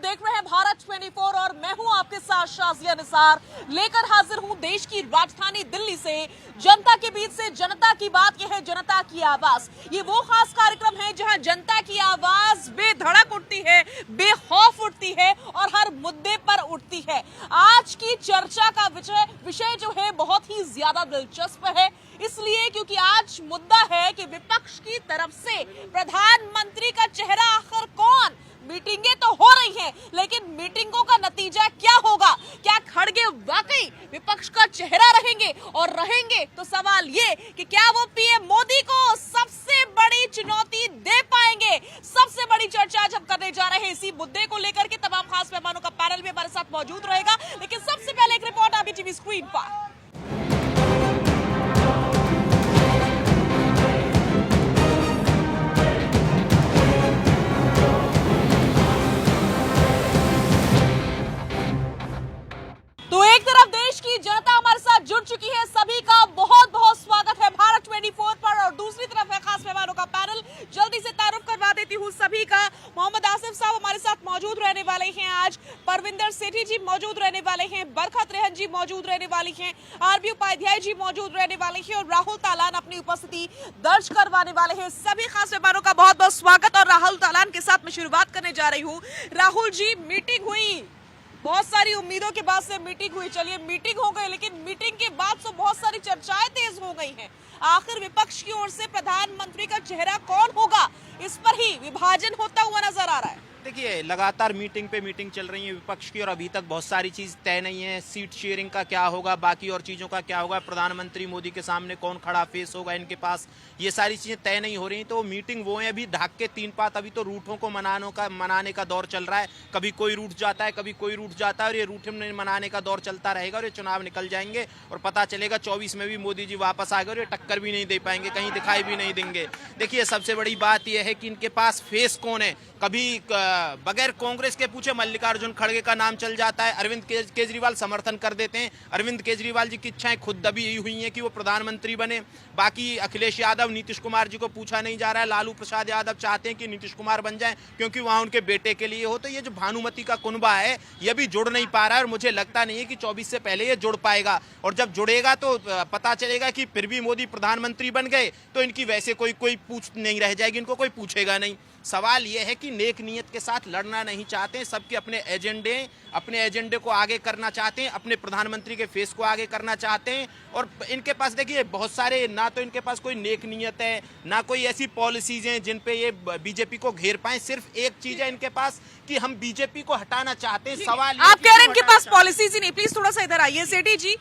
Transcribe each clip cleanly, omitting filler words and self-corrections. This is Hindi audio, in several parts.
देख रहे हैं भारत 24 और मैं हूं आपके साथ शाजिया निसार लेकर हाजिर हूं देश की राजधानी दिल्ली से जनता के बीच से जनता की बात। यह है जनता की आवाज। ये वो खास कार्यक्रम है जहां जनता की आवाज बेधड़क उठती है, बेखौफ उठती है और हर मुद्दे पर उठती है। आज की चर्चा का विषय जो है बहुत ही ज्यादा दिलचस्प है, इसलिए क्योंकि आज मुद्दा है कि विपक्ष की तरफ से प्रधानमंत्री का चेहरा आखिर कौन। मीटिंगें तो हो रही हैं, लेकिन मीटिंगों का नतीजा क्या होगा? क्या खड़गे वाकई विपक्ष का चेहरा रहेंगे? और रहेंगे तो सवाल ये कि क्या वो पीएम मोदी को सबसे बड़ी चुनौती दे पाएंगे? सबसे बड़ी चर्चा आज हम करने जा रहे हैं इसी मुद्दे को लेकर के। तमाम खास मेहमानों का पैनल भी हमारे साथ मौजूद रहेगा, लेकिन सबसे पहले एक रिपोर्ट अभी टीवी स्क्रीन पर। तो एक तरफ देश की जनता हमारे साथ जुड़ चुकी है, सभी का बहुत बहुत स्वागत है भारत 24 पर, और दूसरी तरफ है खास मेहमानों का पैनल। जल्दी से तारुफ करवा देती हूँ सभी का। मोहम्मद आसिफ साहब हमारे साथ मौजूद रहने वाले हैं आज, परविंदर सेठी जी मौजूद रहने वाले हैं, बरखत रेहन जी मौजूद रहने वाली हैं, आरबी उपाध्याय जी मौजूद रहने वाले हैं और राहुल तालान अपनी उपस्थिति दर्ज करवाने वाले हैं। सभी खास मेहमानों का बहुत बहुत स्वागत। और राहुल तालान के साथ मैं शुरुआत करने जा रही हूँ। राहुल जी, मीटिंग हुई, बहुत सारी उम्मीदों के बाद से मीटिंग हुई। चलिए मीटिंग हो गई, लेकिन मीटिंग के बाद तो बहुत सारी चर्चाएं तेज हो गई हैं। आखिर विपक्ष की ओर से प्रधानमंत्री का चेहरा कौन होगा, इस पर ही विभाजन होता हुआ नजर आ रहा है। देखिए, लगातार मीटिंग पे मीटिंग चल रही है विपक्ष की और अभी तक बहुत सारी चीज तय नहीं है। सीट शेयरिंग का क्या होगा, बाकी और चीजों का क्या होगा, प्रधानमंत्री मोदी के सामने कौन खड़ा फेस होगा इनके पास, ये सारी चीजें तय नहीं हो रही। तो मीटिंग वो है अभी ढाक के तीन पात। अभी तो रूठों को मनाने का दौर चल रहा है। कभी कोई रूठ जाता है, कभी कोई रूठ जाता है, और ये रूठ मनाने का दौर चलता रहेगा। और ये चुनाव निकल जाएंगे और पता चलेगा 24 में भी मोदी जी वापस आ गए और ये टक्कर भी नहीं दे पाएंगे, कहीं दिखाई भी नहीं देंगे। देखिए, सबसे बड़ी बात यह है कि इनके पास फेस कौन है। कभी बगैर कांग्रेस के पूछे मल्लिकार्जुन खड़गे का नाम चल जाता है, अरविंद केजरीवाल समर्थन कर देते हैं। अरविंद केजरीवाल जी की इच्छाएं खुद दबी हुई हैं कि वो प्रधानमंत्री बने। बाकी अखिलेश यादव, नीतीश कुमार जी को पूछा नहीं जा रहा है। लालू प्रसाद यादव चाहते हैं कि नीतीश कुमार बन जाए क्योंकि वहां उनके बेटे के लिए हो। तो ये जो भानुमति का कुनबा है, ये भी जुड़ नहीं पा रहा है और मुझे लगता नहीं है कि 24 से पहले ये जुड़ पाएगा। और जब जुड़ेगा तो पता चलेगा कि फिर भी मोदी प्रधानमंत्री बन गए तो इनकी वैसे कोई पूछ नहीं रह जाएगी, इनको कोई पूछेगा नहीं। सवाल यह है कि नेक नियत के साथ लड़ना नहीं चाहते, सबके अपने एजेंडे को आगे करना चाहते हैं, अपने प्रधानमंत्री के फेस को आगे करना चाहते हैं। और इनके पास देखिए बहुत सारे, ना तो इनके पास कोई नेक नियत है, ना कोई ऐसी पॉलिसीज हैं जिन पे ये बीजेपी को घेर पाए। सिर्फ एक चीज है इनके पास कि हम बीजेपी को हटाना चाहते हैं। सवाल आप कह रहे हैं इनके पास पॉलिसीज ही नहीं। प्लीज थोड़ा सा इधर आइए सेठी जी।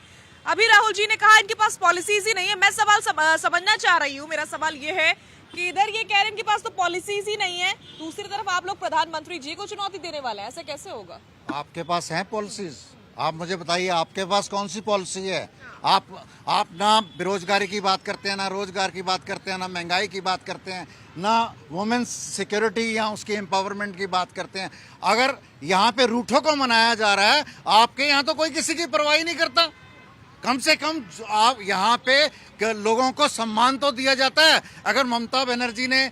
अभी राहुल जी ने कहा इनके पास पॉलिसीज ही नहीं है। मैं सवाल समझना चाह रही हूँ। मेरा सवाल ये है कि इधर ये कह रहे हैं इनके पास तो पॉलिसीज ही नहीं है, दूसरी तरफ आप लोग प्रधानमंत्री जी को चुनौती देने वाले हैं, ऐसे कैसे होगा? आपके पास है पॉलिसीज? आप मुझे बताइए, आपके पास कौन सी पॉलिसी है? आप ना बेरोजगारी की बात करते हैं, ना रोजगार की बात करते हैं, ना महंगाई की बात करते हैं, ना वुमेन्स सिक्योरिटी या उसकी एम्पावरमेंट की बात करते हैं। अगर यहाँ पे रूठों को मनाया जा रहा है, आपके यहाँ तो कोई किसी की परवाह नहीं करता। कम से कम आप यहाँ पे लोगों को सम्मान तो दिया जाता है। अगर ममता बनर्जी ने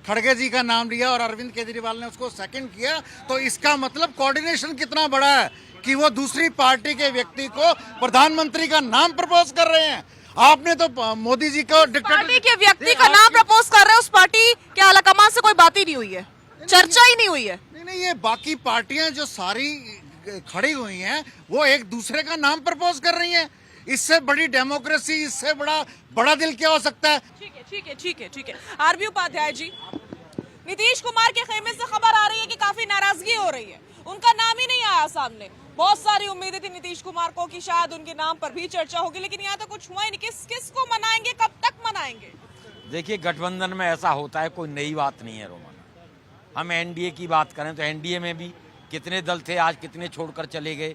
खड़गे जी का नाम लिया और अरविंद केजरीवाल ने उसको सेकंड किया, तो इसका मतलब कोऑर्डिनेशन कितना बड़ा है कि वो दूसरी पार्टी के व्यक्ति को प्रधानमंत्री का नाम प्रपोज कर रहे हैं। आपने तो मोदी जी को पार्टी के व्यक्ति का नाम प्रपोज कर रहे हैं, उस पार्टी के आलाकमान से कोई बात ही नहीं हुई है, चर्चा ही नहीं हुई है। नहीं, ये बाकी पार्टियां जो सारी खड़ी हुई हैं वो एक दूसरे का नाम प्रपोज कर रही हैं। इससे बड़ी डेमोक्रेसी, इससे बड़ा दिल क्या हो सकता है? ठीक है। आरबी उपाध्याय जी, नीतीश कुमार के खेमे से खबर आ रही है कि काफी नाराजगी हो रही है, उनका नाम ही नहीं आया सामने। बहुत सारी उम्मीदें थी नीतीश कुमार को कि शायद उनके नाम पर भी चर्चा होगी, लेकिन यहाँ तो कुछ हुआ ही नहीं। किसको मनाएंगे, कब तक मनाएंगे? देखिए, गठबंधन में ऐसा होता है, कोई नई बात नहीं है रोमाना। हम एनडीए की बात करें तो एनडीए में भी कितने दल थे, आज कितने छोड़कर चले गए।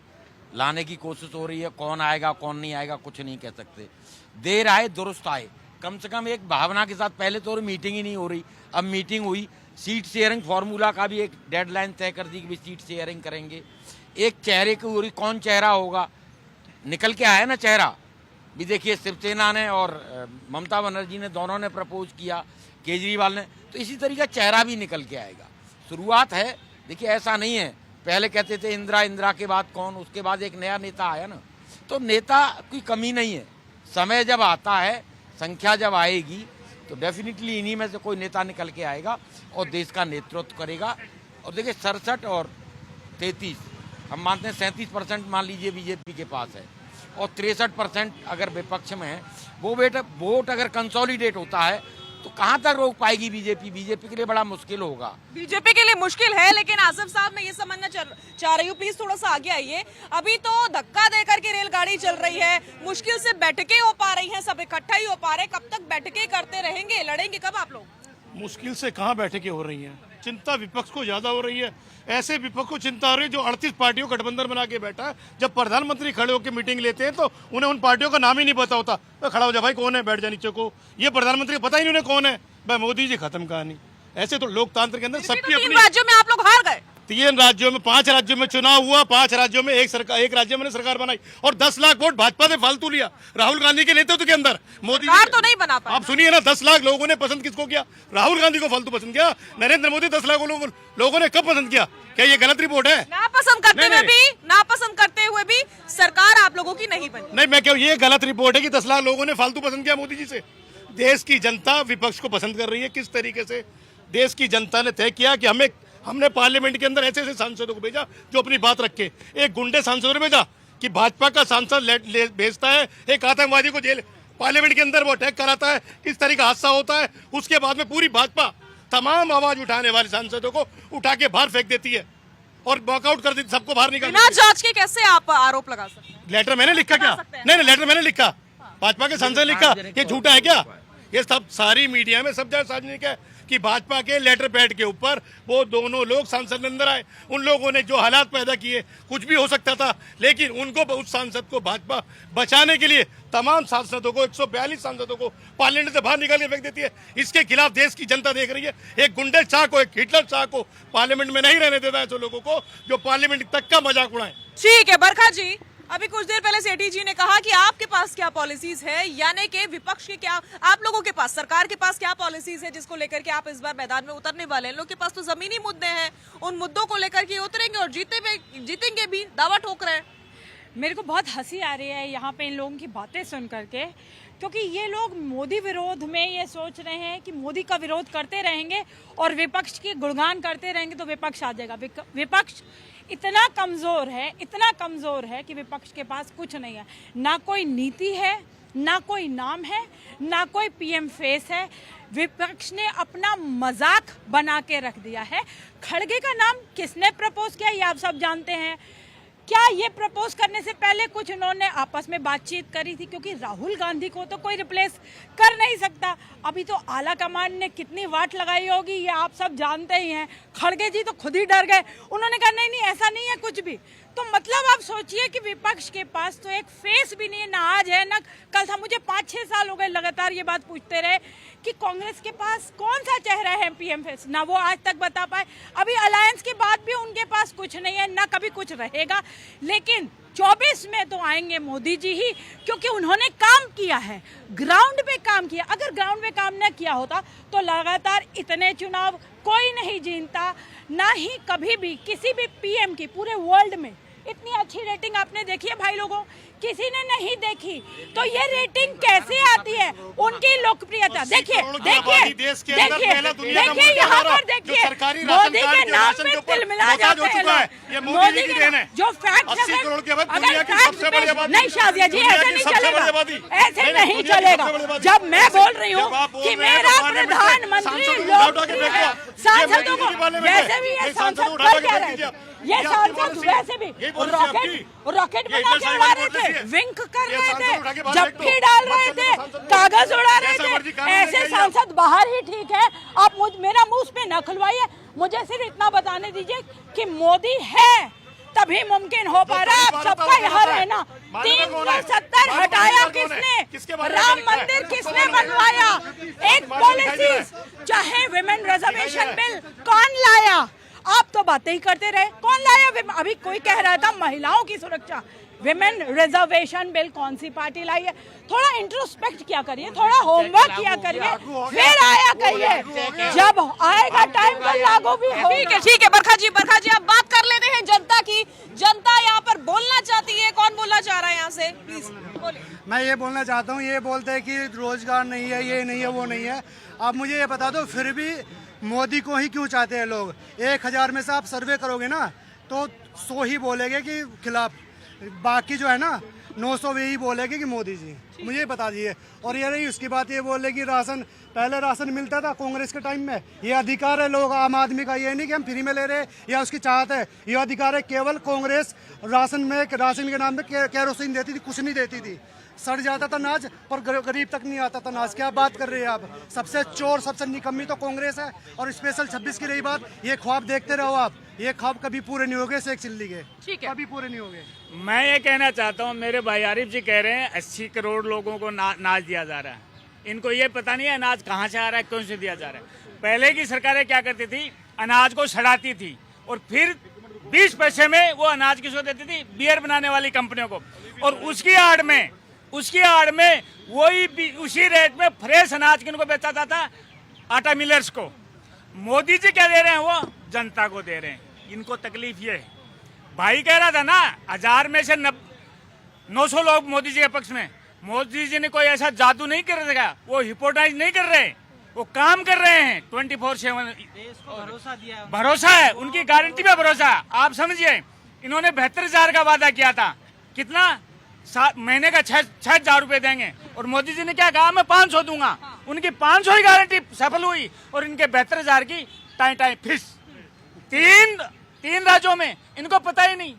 लाने की कोशिश हो रही है, कौन आएगा कौन नहीं आएगा कुछ नहीं कह सकते। देर आए दुरुस्त आए, कम से कम एक भावना के साथ। पहले तो मीटिंग ही नहीं हो रही, अब मीटिंग हुई। सीट शेयरिंग फार्मूला का भी एक डेडलाइन तय कर दी कि सीट शेयरिंग करेंगे। एक चेहरे की हो रही, कौन चेहरा होगा, निकल के आया ना चेहरा भी। देखिए, शिवसेना ने और ममता बनर्जी ने दोनों ने प्रपोज किया, केजरीवाल ने, तो इसी तरीके चेहरा भी निकल के आएगा। शुरुआत है। देखिए, ऐसा नहीं है पहले कहते थे इंदिरा, इंदिरा के बाद कौन, उसके बाद एक नया नेता आया ना। तो नेता की कमी नहीं है, समय जब आता है, संख्या जब आएगी तो डेफिनेटली इन्हीं में से कोई नेता निकल के आएगा और देश का नेतृत्व करेगा। और देखिए 67 और 33, हम मानते हैं 37% मान लीजिए बीजेपी के पास है और 63% अगर विपक्ष में है, वो वोट अगर कंसोलिडेट होता है तो कहाँ तक रोक पाएगी बीजेपी? बीजेपी के लिए बड़ा मुश्किल होगा। बीजेपी के लिए मुश्किल है, लेकिन आसिफ साहब मैं ये समझना चाह रही हूँ, प्लीज थोड़ा सा आगे आइए। अभी तो धक्का देकर के रेलगाड़ी चल रही है, मुश्किल से बैठकें हो पा रही हैं, सब इकट्ठा ही हो पा रहे, कब तक बैठकें करते रहेंगे, लड़ेंगे कब आप लोग? मुश्किल से कहाँ बैठकें हो रही हैं, चिंता विपक्ष को ज्यादा हो रही है। ऐसे विपक्ष को चिंता हो रही है जो 38 पार्टियों का गठबंधन बना के बैठा है। जब प्रधानमंत्री खड़े होकर मीटिंग लेते हैं तो उन्हें उन पार्टियों का नाम ही नहीं पता होता। तो खड़ा हो जा भाई, कौन है, बैठ जा नीचे को। ये प्रधानमंत्री पता ही नहीं उन्हें कौन है, भाई मोदी जी, खत्म कहानी। ऐसे तो लोकतंत्र के अंदर सबकी अपनी। 3 राज्यों में आप लोग हार गए। 3 राज्यों में, 5 राज्यों में चुनाव हुआ, 5 राज्यों में एक राज्य में सरकार बनाई और 10 लाख वोट भाजपा ने फालतू लिया राहुल गांधी के नेतृत्व के अंदर। मोदी सरकार तो नहीं बना पाया। आप सुनिए ना, 10 लाख लोगों ने पसंद किसको किया? राहुल गांधी को फालतू पसंद किया। नरेंद्र मोदी 10 लाख लोगों ने कब पसंद किया? क्या ये गलत रिपोर्ट है? नापसंद करते हुए भी सरकार आप लोगों की नहीं बनी। नहीं, मैं क्यों, ये गलत रिपोर्ट है कि 10 लाख लोगों ने फालतू पसंद किया मोदी जी से। देश की जनता विपक्ष को पसंद कर रही है। किस तरीके से देश की जनता ने तय किया कि हमने पार्लियामेंट के अंदर ऐसे ऐसे सांसदों को भेजा जो अपनी बात रखे। एक गुंडे सांसदों ने भेजा कि भाजपा का सांसद भेजता है एक आतंकवादी को जेल, पार्लियामेंट के अंदर वो अटैक कराता है, किस तरह का हादसा होता है। उसके बाद में पूरी भाजपा तमाम आवाज उठाने वाले सांसदों को उठा के बाहर फेंक देती है और वॉकआउट कर देती, सबको बाहर निकाल। बिना जांच के कैसे आप आरोप लगा सकते हैं? लेटर मैंने लिखा क्या? नहीं, लेटर मैंने लिखा, भाजपा के सांसद ने लिखा। ये झूठा है क्या? ये सब सारी मीडिया में सब जगह सार्वजनिक है कि भाजपा के लेटर पैड के ऊपर वो दोनों लोग सांसद अंदर आए। उन लोगों ने जो हालात पैदा किए, कुछ भी हो सकता था, लेकिन उनको, उस सांसद को भाजपा बचाने के लिए तमाम सांसदों को, 142 सांसदों को पार्लियामेंट से बाहर निकाल के फेंक देती है। इसके खिलाफ देश की जनता देख रही है। एक गुंडे शाह को, एक हिटलर शाह को पार्लियामेंट में नहीं रहने देता है, ऐसे लोगों को जो पार्लियामेंट तक का मजाक उड़ाए। ठीक है बरखा जी, अभी कुछ देर पहले सेठी जी ने कहा कि आपके पास क्या पॉलिसीज है, यानी कि विपक्ष के क्या, आप लोगों के पास, सरकार के पास क्या पॉलिसीज है जिसको लेकर के आप इस बार मैदान में उतरने वाले हैं। लोग के पास तो जमीनी मुद्दे हैं, उन मुद्दों को लेकर के उतरेंगे और जीतेंगे भी, दावा ठोक रहे हैं। मेरे को बहुत हंसी आ रही है यहाँ पे इन लोगों की बातें सुन करके, क्योंकि ये लोग मोदी विरोध में ये सोच रहे हैं कि मोदी का विरोध करते रहेंगे और विपक्ष की गुणगान करते रहेंगे तो विपक्ष आ जाएगा। विपक्ष इतना कमजोर है कि विपक्ष के पास कुछ नहीं है, ना कोई नीति है, ना कोई नाम है, ना कोई पीएम फेस है। विपक्ष ने अपना मजाक बना के रख दिया है। खड़गे का नाम किसने प्रपोज किया ये आप सब जानते हैं। क्या ये प्रपोज करने से पहले कुछ इन्होंने आपस में बातचीत करी थी? क्योंकि राहुल गांधी को तो कोई रिप्लेस कर नहीं सकता। अभी तो आला कमान ने कितनी वाट लगाई होगी ये आप सब जानते ही हैं। खड़गे जी तो खुद ही डर गए, उन्होंने कहा नहीं नहीं ऐसा नहीं है कुछ भी। तो मतलब आप सोचिए कि विपक्ष के पास तो एक फेस भी नहीं है, ना आज है ना कल था। मुझे 5-6 साल हो गए लगातार ये बात पूछते रहे कि कांग्रेस के पास कौन सा चेहरा है पीएम फेस, ना वो आज तक बता पाए। अभी अलायंस के बाद भी उनके पास कुछ नहीं है, ना कभी कुछ रहेगा। लेकिन 24 में तो आएंगे मोदी जी ही, क्योंकि उन्होंने काम किया है, ग्राउंड पे काम किया। अगर ग्राउंड पे काम न किया होता तो लगातार इतने चुनाव कोई नहीं जीतता, ना ही कभी भी किसी भी पीएम की पूरे वर्ल्ड में इतनी अच्छी रेटिंग आपने देखी है भाई लोगों, किसी ने नहीं देखी। तो ये रेटिंग कैसे आती है? उनकी लोकप्रियता देखिए देखिए देखिए यहाँ पर देखिए, मोदी के नाम में तिल मिला जाते हैं लोग। मोदी के जो फैक्ट नहीं, शादिया जी ऐसे नहीं चलेगा, ऐसे नहीं चलेगा। जब मैं बोल रही हूँ कि मेरा प्रधानमंत्री लोकप्रिय है, सांसदों को वैसे भी ये सांसद कर क्या रहे, ये सांसद वैसे भी रॉकेट बना के उड़ा रहे थे, विंक कर रहे थे, जप्पी डाल रहे थे, कागज उड़ा रहे थे। ऐसे सांसद बाहर ही ठीक है। आप मेरा मुंह पे न खुलवाइए, मुझे सिर्फ इतना बताने दीजिए कि मोदी है तभी मुमकिन हो पा रहा है आप सबका यहाँ रहना। 370 हटाया किसने? राम मंदिर किसने बनवाया? एक पॉलिसी चाहे विमेन रिजर्वेशन बिल कौन लाया? आप तो बातें ही करते रहे, कौन लाया? अभी कोई कह रहा था महिलाओं की सुरक्षा, विमेन रिजर्वेशन बिल कौन सी पार्टी लाई है? थोड़ा इंट्रोस्पेक्ट किया करिए, थोड़ा होमवर्क किया करिए, फिर आया करिए। जब आएगा टाइम तो लागू भी होगा। ठीक है बरखा जी, आप बात कर लेते हैं जनता मैं ये बोलना चाहता हूँ, ये बोलते हैं कि रोजगार नहीं है, ये नहीं है, वो नहीं है। आप मुझे ये बता दो, फिर भी मोदी को ही क्यों चाहते हैं लोग? 1000 में से आप सर्वे करोगे ना तो 100 ही बोलेंगे कि खिलाफ, बाकी जो है ना 900 यही बोलेंगे कि मोदी जी। मुझे बता दीजिए। और ये नहीं, उसकी बात ये बोले कि राशन, पहले राशन मिलता था कांग्रेस के टाइम में, ये अधिकार है लोग आम आदमी का, ये नहीं कि हम फ्री में ले रहे या उसकी चाहत है, ये अधिकार है। केवल कांग्रेस राशन के नाम में केरोसिन देती थी, कुछ नहीं देती थी। सड़ जाता था अनाज पर गरीब तक नहीं आता था अनाज। क्या बात कर रहे हैं आप? सबसे चोर, सबसे निकम्मी तो कांग्रेस है। और स्पेशल 26 की रही बात, ये ख्वाब देखते रहो आप, ये ख्वाब कभी पूरे नहीं होंगे शेख चिल्ली के, ठीक है। कभी पूरे नहीं होंगे। मैं ये कहना चाहता हूँ, मेरे भाई आरिफ जी कह रहे हैं 80 करोड़ लोगों को अनाज दिया जा रहा है। इनको ये पता नहीं है अनाज कहाँ से आ रहा है, कौन से दिया जा रहा है। पहले की सरकारें क्या करती थी, अनाज को सड़ाती थी और फिर 20 पैसे में वो अनाज किसको देती थी, बियर बनाने वाली कंपनियों को। और उसकी आड़ में वही उसी रेट में फ्रेश अनाज किनको बेचा था, आटा मिलर्स को। मोदी जी क्या दे रहे हैं, वो जनता को दे रहे हैं। इनको तकलीफ ये है। भाई कह रहा था ना 1000 में से 900 लोग मोदी जी के पक्ष में। मोदी जी ने कोई ऐसा जादू नहीं कर रहा, वो हिप्नोटाइज नहीं कर रहे, वो काम कर रहे हैं 24/7। भरोसा है, उनकी गारंटी पे भरोसा है। आप समझिए, इन्होंने 72,000 का वादा किया था, कितना महीने का 6,000 रुपए देंगे, और मोदी जी ने क्या कहा, मैं 500 दूंगा। उनकी 500 ही गारंटी सफल हुई और इनके 72,000 की टाई फिस। तीन राज्यों में इनको पता ही नहीं।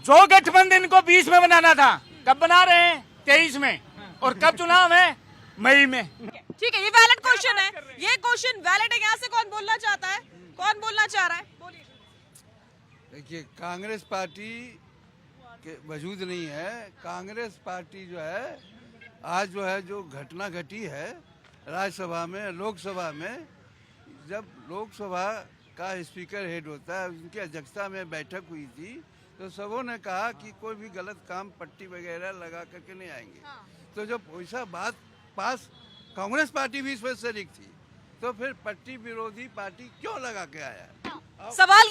जो गठबंधन इनको 20 में बनाना था, कब बना रहे हैं, 23 में। और कब चुनाव है, मई में। ठीक है, ये वैलिड क्वेश्चन है, ये क्वेश्चन वैलिड है। यहाँ से कौन बोलना चाहता है, कौन बोलना चाह रहा है, बोलिए। देखिए, कांग्रेस पार्टी के वजूद नहीं है। कांग्रेस पार्टी जो है, आज जो घटना घटी है राज्यसभा में, लोकसभा में, जब लोकसभा का स्पीकर हेड होता है, उनकी अध्यक्षता में बैठक हुई थी, तो सबों ने कहा कि कोई भी गलत काम पट्टी वगैरह लगा करके नहीं आएंगे। तो जब वैसा बात पास, कांग्रेस पार्टी भी इस वजह से लिख थी, तो फिर पट्टी विरोधी पार्टी क्यों लगा के आया? सवाल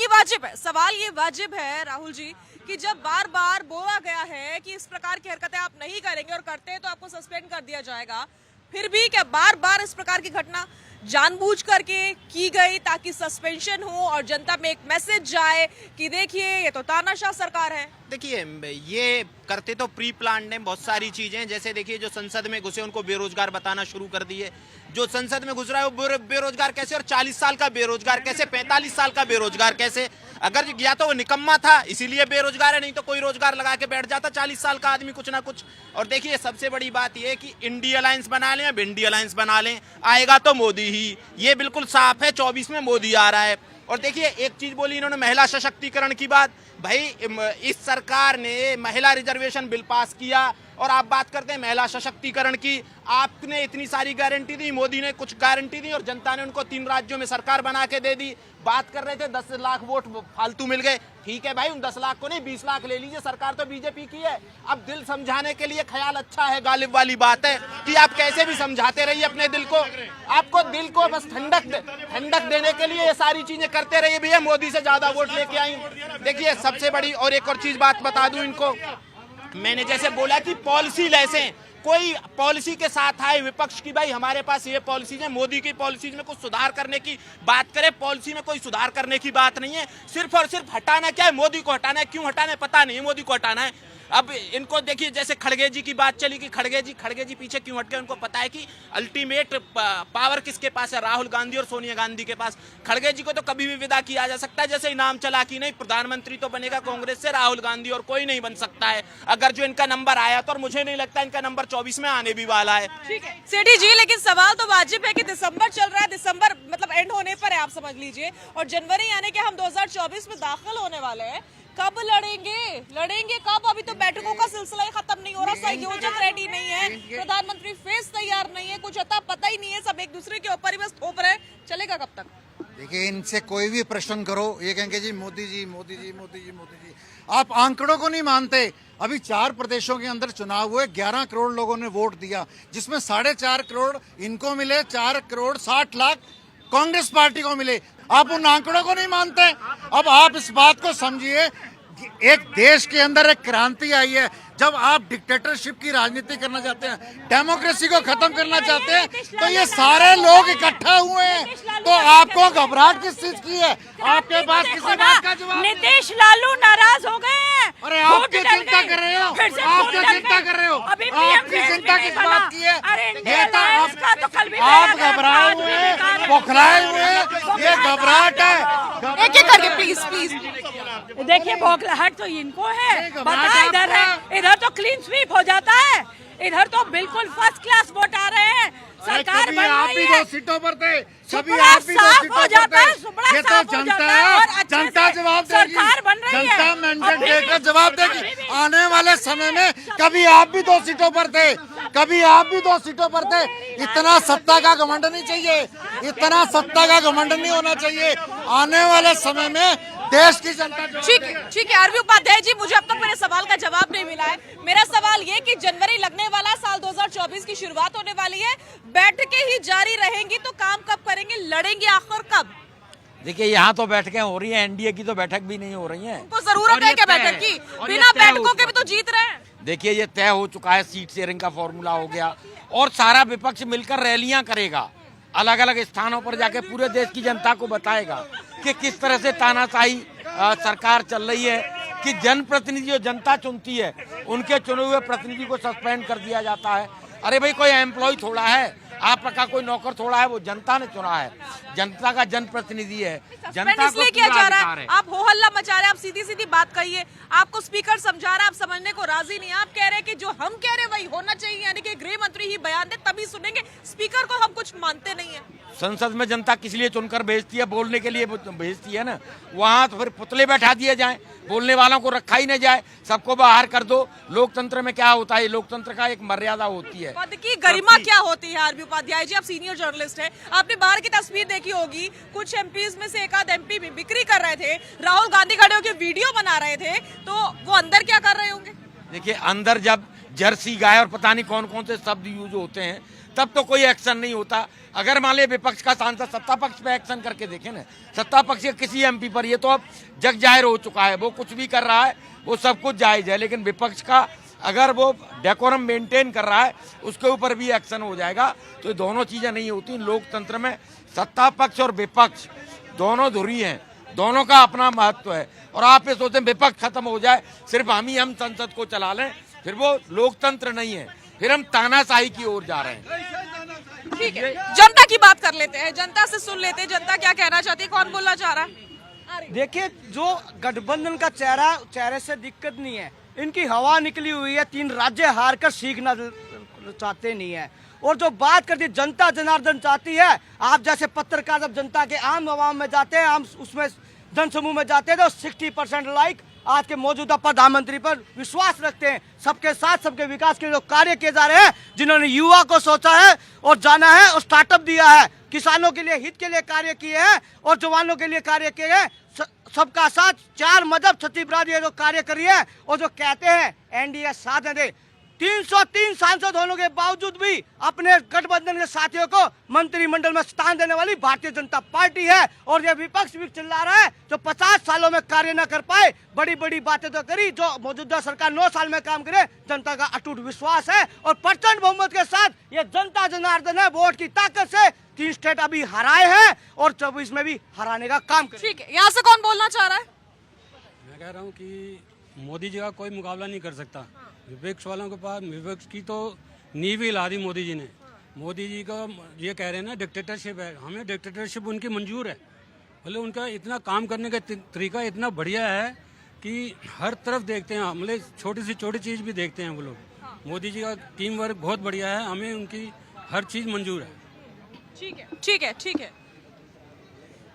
ये वाजिब है राहुल जी कि जब बार बार बोला गया है कि इस प्रकार की हरकतें आप नहीं करेंगे और करते हैं तो आपको सस्पेंड कर दिया जाएगा, फिर भी क्या बार बार इस प्रकार की घटना जानबूझ करके की गई ताकि सस्पेंशन हो और जनता में एक मैसेज जाए कि देखिए ये तो तानाशाह सरकार है? देखिए, ये करते तो प्री प्लान है बहुत सारी चीजें। जैसे देखिए, जो संसद में घुसे उनको बेरोजगार बताना शुरू कर दिए। जो संसद में घुस रहा है वो बेरोजगार कैसे, और 40 साल का बेरोजगार कैसे, 45 साल का बेरोजगार कैसे? अगर या तो वो निकम्मा था इसीलिए बेरोजगार है, नहीं तो कोई रोजगार लगा के बैठ जाता 40 साल का आदमी कुछ ना कुछ। और देखिए, सबसे बड़ी बात ये है कि इंडिया अलायंस बना लें या भिंडी अलायंस बना लें, आएगा तो मोदी ही। ये बिल्कुल साफ है, 24 में मोदी आ रहा है। और देखिए, एक चीज बोली इन्होंने महिला सशक्तिकरण की बात। भाई, इस सरकार ने महिला रिजर्वेशन बिल पास किया और आप बात करते हैं महिला सशक्तिकरण की। आपने इतनी सारी गारंटी दी, मोदी ने कुछ गारंटी दी और जनता ने उनको 3 राज्यों में सरकार बना के दे दी। बात कर रहे थे 10 लाख वोट फालतू मिल गए, ठीक है भाई, उन 10 लाख को नहीं 20 लाख ले लीजिए, सरकार तो बीजेपी की है। अब दिल समझाने के लिए ख्याल अच्छा है, गालिब वाली बात है कि आप कैसे भी समझाते रहिए अपने दिल को। आपको दिल को बस ठंडक देने के लिए ये सारी चीजें करते रहिए। भैया, मोदी से ज्यादा वोट लेके आई। देखिए, सबसे बड़ी और एक और चीज बात बता दूं इनको, मैंने जैसे बोला कि पॉलिसी लेसे, कोई पॉलिसी के साथ आए विपक्ष की, भाई हमारे पास ये पॉलिसीज है, मोदी की पॉलिसीज में कुछ सुधार करने की बात करे। पॉलिसी में कोई सुधार करने की बात नहीं है, सिर्फ और सिर्फ हटाना। क्या है, मोदी को हटाना है। क्यों हटाना है पता नहीं, मोदी को हटाना है। अब इनको देखिए, जैसे खड़गे जी की बात चली कि खड़गे जी पीछे क्यों हट गए। उनको पता है कि अल्टीमेट पावर किसके पास है, राहुल गांधी और सोनिया गांधी के पास। खड़गे जी को तो कभी भी विदा किया जा सकता है, जैसे ही नाम चला कि नहीं प्रधानमंत्री तो बनेगा कांग्रेस से राहुल गांधी, और कोई नहीं बन सकता है अगर जो इनका नंबर आया तो। और मुझे नहीं लगता इनका नंबर 24 में आने भी वाला है। ठीक है सेठी जी, लेकिन सवाल तो वाजिब है कि दिसंबर चल रहा है, दिसंबर मतलब एंड होने पर है, आप समझ लीजिए, और जनवरी यानी कि हम 2024 में दाखिल होने वाले हैं। कब लड़ेंगे कब? अभी तो बैठकों का सिलसिला ही खत्म नहीं हो रहा, संयोजक रेडी नहीं है, प्रधानमंत्री फेस तैयार नहीं है, कुछ अता पता ही नहीं है, सब एक दूसरे के ऊपर ही बस थोप रहे। चलेगा कब तक? देखिए, इनसे कोई भी प्रश्न करो, ये कहेंगे जी मोदी जी मोदी जी मोदी जी मोदी जी। आप आंकड़ों को नहीं मानते। अभी 4 प्रदेशों के अंदर चुनाव हुए, 11 करोड़ लोगों ने वोट दिया, जिसमें 4.5 करोड़ इनको मिले, 4 करोड़ 60 लाख कांग्रेस पार्टी को मिले। आप उन आंकड़ों को नहीं मानते। अब आप इस बात को समझिए, एक देश के अंदर एक क्रांति आई है, जब आप डिक्टेटरशिप की राजनीति करना चाहते हैं, डेमोक्रेसी को खत्म करना चाहते हैं, तो ये सारे लोग इकट्ठा हुए हैं, तो आपको घबराहट किस चीज की है? आपके पास किसी बात का जवाब नहीं है। नीतीश लालू नाराज हो गए हैं। अरे आप क्यों चिंता कर रहे हो? आप क्यों चिंता कर रहे हो? आपकी चिंता किस बात की है? ये तो आप घबराए हुए हैं, बौखलाए हुए हैं, ये घबराहट है। एक एक करके प्लीज प्लीज। देखिए बौखलाहट तो इनको है, बता इधर है, इधर तो क्लीन स्वीप हो जाता है, इधर तो बिल्कुल फर्स्ट क्लास वोट आ रहे हैं, सरकार बन आप रही भी है, 2 सीटों पर थे, सभी सुपड़ा आप भी 2 साफ सीटों हो पर जाता है, थे। सुपड़ा ये तो साफ हो जनता जाता है और है, अच्छे जनता से जवाब देगी, सरकार बन रही है। जनता मैंडेट और फिर देकर जवाब देगी। आने वाले समय में कभी आप भी 2 सीटों पर थे, कभी आप भी 2 सीटों पर थे। इतना सत्ता का घमंड नहीं चाहिए, इतना सत्ता का घमंड नहीं होना चाहिए। आने वाले समय में देश की जनता ठीक है आरवी उपाध्याय जी, मुझे अब तक मेरे सवाल का जवाब नहीं मिला है। मेरा सवाल ये कि जनवरी लगने वाला, साल 2024 की शुरुआत होने वाली है, बैठकें ही जारी रहेंगी तो काम कब करेंगे, लड़ेंगे आखिर कब? देखिए यहाँ तो बैठकें हो रही हैं, एनडीए की तो बैठक भी नहीं हो रही है। उनको जरूरत है क्या बैठक की? बिना बैठकों के भी तो जीत रहे हैं। देखिए ये तय हो चुका है, सीट शेयरिंग का फॉर्मूला हो गया और सारा विपक्ष मिलकर रैलियां करेगा, अलग अलग स्थानों पर जाके पूरे देश की जनता को बताएगा कि किस तरह से तानाशाही सरकार चल रही है, कि जनप्रतिनिधि जो जनता चुनती है उनके चुने हुए प्रतिनिधि को सस्पेंड कर दिया जाता है। अरे भाई कोई एम्प्लॉय थोड़ा है, आपका कोई नौकर थोड़ा है, वो जनता ने चुना है, जनता का जनप्रतिनिधि है, जनता को इसलिए किया पूरा जा रहा अधिकार है। है। आप हो हल्ला मचा रहे हैं, आप सीधी सीधी बात कहिए, आपको स्पीकर समझा रहा है, आप समझने को राजी नहीं है। आप कह रहे हैं कि जो हम कह रहे हैं वही होना चाहिए, यानी कि गृह मंत्री ही बयान दे तभी सुनेंगे, स्पीकर को हम कुछ मानते नहीं है। संसद में जनता किस लिए चुनकर भेजती है? बोलने के लिए भेजती है ना। वहाँ तो फिर पुतले बैठा दिए जाएं, बोलने वालों को रखा ही न जाए, सबको बाहर कर दो। लोकतंत्र में क्या होता है, लोकतंत्र का एक मर्यादा होती है। पद की गरिमा क्या होती है? आरबी उपाध्याय जी, आप सीनियर जर्नलिस्ट हैं, आपने बाहर की तस्वीर देखी होगी, कुछ एमपीज में से एक आध एमपी भी बिक्री कर रहे थे, राहुल गांधी खड़े होकर वीडियो बना रहे थे, तो वो अंदर क्या कर रहे होंगे? देखिए अंदर जब जर्सी गाय और पता नहीं कौन कौन से शब्द यूज होते हैं तब तो कोई एक्शन नहीं होता। अगर मान लिया विपक्ष का सांसद सत्ता पक्ष पे एक्शन करके देखे ना, सत्ता पक्ष के किसी एमपी पर, ये तो अब जग जाहिर हो चुका है, वो कुछ भी कर रहा है वो सब कुछ जायज है, लेकिन विपक्ष का अगर वो डेकोरम मेंटेन कर रहा है उसके ऊपर भी एक्शन हो जाएगा। तो ये दोनों चीजें नहीं होती लोकतंत्र में, सत्ता पक्ष और विपक्ष दोनों धुरी हैं, दोनों का अपना महत्व है। और आप ये सोचते हैं विपक्ष खत्म हो जाए, सिर्फ हम संसद को चला लें, फिर वो लोकतंत्र नहीं है, फिर हम तानाशाही की ओर जा रहे हैं। ठीक है, जनता की बात कर लेते हैं, जनता से सुन लेते हैं, जनता क्या कहना चाहती है, कौन बोलना चाह रहा है? देखिए जो गठबंधन का चेहरे से दिक्कत नहीं है, इनकी हवा निकली हुई है, 3 राज्य हार कर सीखना चाहते नहीं है। और जो बात करती जनता जनार्दन चाहती है, आप जैसे पत्रकार जब जनता के आम आवाम में जाते हैं, हम उसमें जनसमूह में जाते हैं तो 60% लाइक आज के मौजूदा प्रधानमंत्री पर विश्वास रखते हैं। सबके साथ सबके विकास के जो कार्य किए जा रहे हैं, जिन्होंने युवा को सोचा है और जाना है और स्टार्टअप दिया है, किसानों के लिए हित के लिए कार्य किए हैं और जवानों के लिए कार्य किए हैं, सबका साथ, 4 मजहब छत्तीसगढ़ ये जो कार्य करी है, और जो कहते हैं एनडीए साथ दे, 303 सांसद होने के बावजूद भी अपने गठबंधन के साथियों को मंत्रिमंडल में स्थान देने वाली भारतीय जनता पार्टी है। और ये विपक्ष भी चिल्ला रहा है जो 50 सालों में कार्य न कर पाए, बड़ी बड़ी बातें तो करी, जो मौजूदा सरकार 9 साल में काम करे, जनता का अटूट विश्वास है और प्रचंड बहुमत के साथ ये जनता जनार्दन है, वोट की ताकत से 3 स्टेट अभी हराए हैं और 24 में भी हराने का काम करे। ठीक है, यहाँ से कौन बोलना चाह रहा है? मैं कह रहा हूँ कि मोदी जी का कोई मुकाबला नहीं कर सकता। विपक्ष वालों के पास, विपक्ष की तो नींव ही ला दी मोदी जी ने। मोदी जी का ये कह रहे हैं ना डिक्टेटरशिप है, हमें डिक्टेटरशिप उनकी मंजूर है। मतलब उनका इतना काम करने का तरीका इतना बढ़िया है कि हर तरफ देखते हैं, मतलब छोटी से छोटी चीज़ भी देखते हैं वो लोग। मोदी जी का टीम वर्क बहुत बढ़िया है, हमें उनकी हर चीज़ मंजूर है। ठीक है, ठीक है, ठीक है।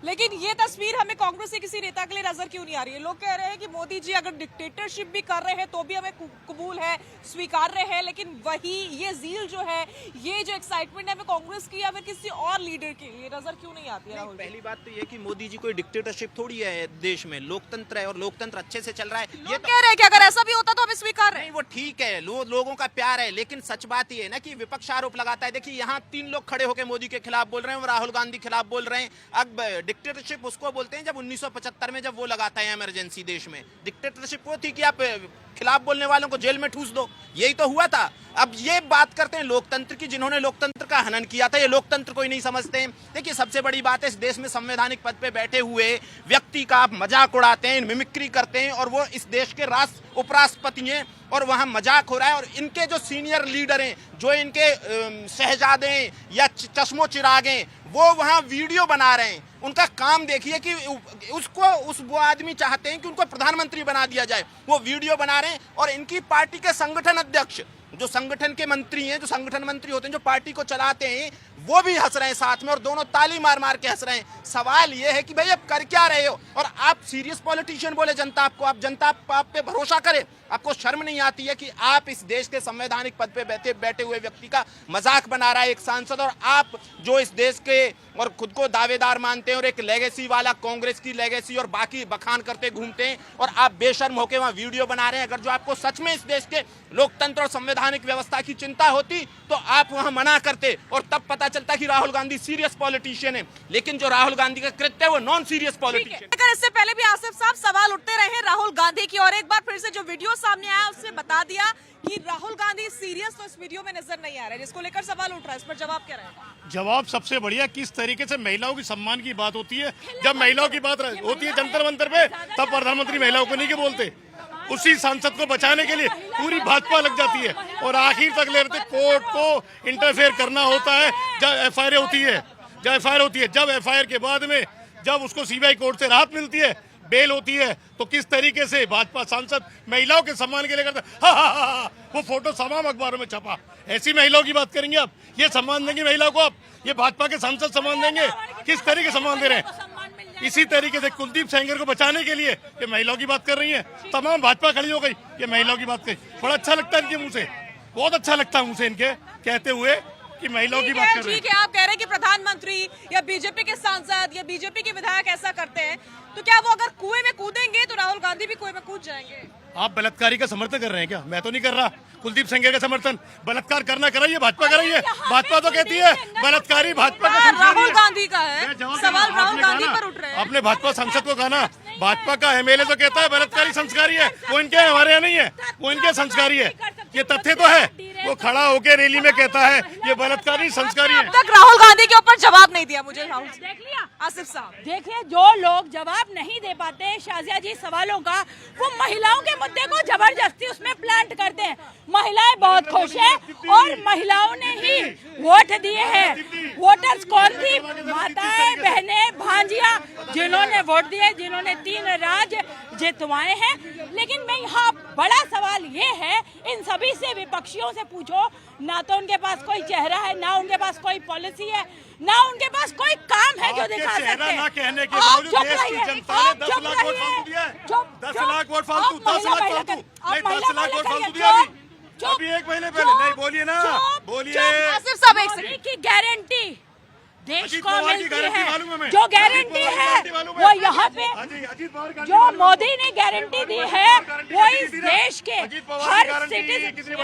लेकिन ये तस्वीर हमें कांग्रेस के किसी नेता के लिए नजर क्यों नहीं आ रही है? लोग कह रहे हैं कि मोदी जी अगर डिक्टेटरशिप भी कर रहे हैं तो भी हमें कबूल है, स्वीकार्य है, लेकिन वही ये ज़ील जो है, ये जो एक्साइटमेंट है, हमें कांग्रेस की या फिर किसी और लीडर की ये नजर क्यों नहीं आती है? राहुल, पहली बात तो ये कि मोदी जी कोई डिक्टेटरशिप थोड़ी है, देश में लोकतंत्र है और लोकतंत्र अच्छे से चल रहा है। ये कह रहे हैं कि अगर ऐसा भी होता तो हमें स्वीकार है। वो ठीक है, लोगों का प्यार है, लेकिन सच बात ये है ना कि विपक्ष आरोप लगाता है। देखिए यहाँ 3 लोग खड़े होकर मोदी के खिलाफ बोल रहे हैं, राहुल गांधी खिलाफ बोल रहे हैं, अब डिक्टेटरशिप उसको बोलते हैं जब 1975 में जब वो लगाता है इमरजेंसी देश में। डिक्टेटरशिप वो थी कि आप खिलाफ बोलने वालों को जेल में ठूस दो, यही तो हुआ था। अब ये बात करते हैं लोकतंत्र की, जिन्होंने लोकतंत्र का हनन किया था, ये लोकतंत्र को ही नहीं समझते हैं। देखिए सबसे बड़ी बात है, इस देश में संवैधानिक पद पे बैठे हुए व्यक्ति का आप मजाक उड़ाते हैं, मिमिक्री करते हैं, और वो इस देश के उपराष्ट्रपति हैं और वहां मजाक हो रहा है। और इनके जो सीनियर लीडर हैं, जो इनके शहजादे हैं या चश्मो चिराग हैं, वो वहां वीडियो बना रहे हैं। उनका काम देखिए कि वो आदमी चाहते हैं कि उनको प्रधानमंत्री बना दिया जाए, वो वीडियो बना रहे हैं। और इनकी पार्टी के संगठन अध्यक्ष, जो संगठन के मंत्री हैं, जो संगठन मंत्री होते हैं, जो पार्टी को चलाते हैं, वो भी हंस रहे हैं साथ में, और दोनों ताली मार मार के हंस रहे हैं। सवाल ये है कि भाई आप कर क्या रहे हो? और आप सीरियस पॉलिटिशियन बोले जनता आपको, आप जनता आप पे भरोसा करे? आपको शर्म नहीं आती है कि आप इस देश के संवैधानिक पद पे बैठे हुए व्यक्ति का मजाक बना रहा है एक सांसद, और आप जो इस देश के और खुद को दावेदार मानते हैं और एक लेगेसी वाला कांग्रेस की लेगेसी और बाकी बखान करते घूमते हैं, और आप बेशर्म होकर वहां वीडियो बना रहे हैं। अगर जो आपको सच में इस देश के लोकतंत्र और संवैधानिक व्यवस्था की चिंता होती तो आप वहां मना करते, और तब पता चलता कि राहुल गांधी सीरियस पॉलिटिशियन है। लेकिन जो राहुल गांधी का कृत्य है वो नॉन सीरियस पॉलिटिशियन। अगर इससे पहले भी आसिफ साहब सवाल उठते रहे राहुल गांधी की, और एक बार फिर से जो वीडियो सामने आया उसने बता दिया कि राहुल गांधी सीरियस तो इस वीडियो में नजर नहीं आ रहा है, जिसको लेकर सवाल उठ रहा है। इस पर जवाब क्या रहेगा? जवाब सबसे बढ़िया, किस तरीके से महिलाओं की सम्मान की बात होती है। जब महिलाओं की बात होती है जंतर मंतर पे, तब प्रधानमंत्री महिलाओं को नहीं के बोलते। उसी सांसद को बचाने के लिए पूरी भाजपा लग जाती है, और आखिर तक ले रहते कोर्ट को इंटरफेयर करना होता है जब एफआईआर होती है। जब एफआईआर के बाद में जब उसको सीबीआई कोर्ट से राहत मिलती है, बेल होती है, तो किस तरीके से भाजपा सांसद महिलाओं के सम्मान के लिए करते हैं। वो फोटो तमाम अखबारों में छपा। ऐसी महिलाओं की बात करेंगे आप? ये सम्मान देंगे महिलाओं को आप? ये भाजपा के सांसद सम्मान देंगे? किस तरीके सम्मान दे रहे हैं? इसी तरीके से कुलदीप सेंगर को बचाने के लिए ये महिलाओं की बात कर रही है। तमाम भाजपा खड़ी हो गई, ये महिलाओं की बात कही। बड़ा अच्छा लगता है इनके मुंह से, बहुत अच्छा लगता है मुंह से इनके कहते हुए कि महिलाओं की बात कर रहे हैं। ठीक है, आप कह रहे हैं कि प्रधानमंत्री या बीजेपी के सांसद या बीजेपी के विधायक ऐसा करते हैं, तो क्या वो अगर कुएं में कूदेंगे तो राहुल गांधी भी कुएं में कूद जाएंगे? आप बलात्कारी का समर्थन कर रहे हैं क्या? मैं तो नहीं कर रहा। कुलदीप सेंगर का समर्थन, बलात्कार करना कराइए, भाजपा कराइए। भाजपा तो कहती है बलात्कारी भाजपा का राहुल गांधी का है, सवाल राहुल गांधी पर उठ रहे हैं। अपने भाजपा सांसद को कहना, भाजपा का एमएलए तो कहता है बलात्कारी संस्कारी है, वो इनके हमारे यहाँ नहीं है, वो इनके संस्कारी है। ये तथ्य तो है, वो खड़ा होकर रैली में कहता है ये बलात्कारी संस्कारी है। अब तक राहुल गांधी के ऊपर जवाब नहीं दिया मुझे राहुल। देख लिया आसिफ साहब, देखिए जो लोग जवाब नहीं दे पाते शाजिया जी सवालों का, वो महिलाओं के मुद्दे को जबरदस्ती उसमें प्लांट करते हैं। महिलाएं बहुत खुश है और महिलाओं ने ही वोट दिए हैं। वोटर्स कौन थी? माताएं, बहनें, भांजियां, जिन्होंने वोट दिए, जिन्होंने 3 राज्य जितवाए हैं। लेकिन मैं यहाँ बड़ा सवाल ये है, इन सभी से विपक्षियों से पूछो, ना तो उनके पास कोई चेहरा है, ना उनके पास कोई पॉलिसी है, ना उनके पास कोई काम है जो दिखा सकते हैं। ना कहने के बावजूद देश की जनता ने 10 लाख वोट फालतू दिया है। 10 लाख वोट फालतू, 10 लाख फालतू, नहीं 10 लाख वोट फालतू दिया अभी 1 महीने पहले। नहीं बोलिए ना, बोलिए। आसिफ साहब एक सेकंड, की गारंटी देश को मिलती है, जो जो गारंटी है वो यहाँ पे जो मोदी ने गारंटी दी है वो इस देश के हर सिटीजन।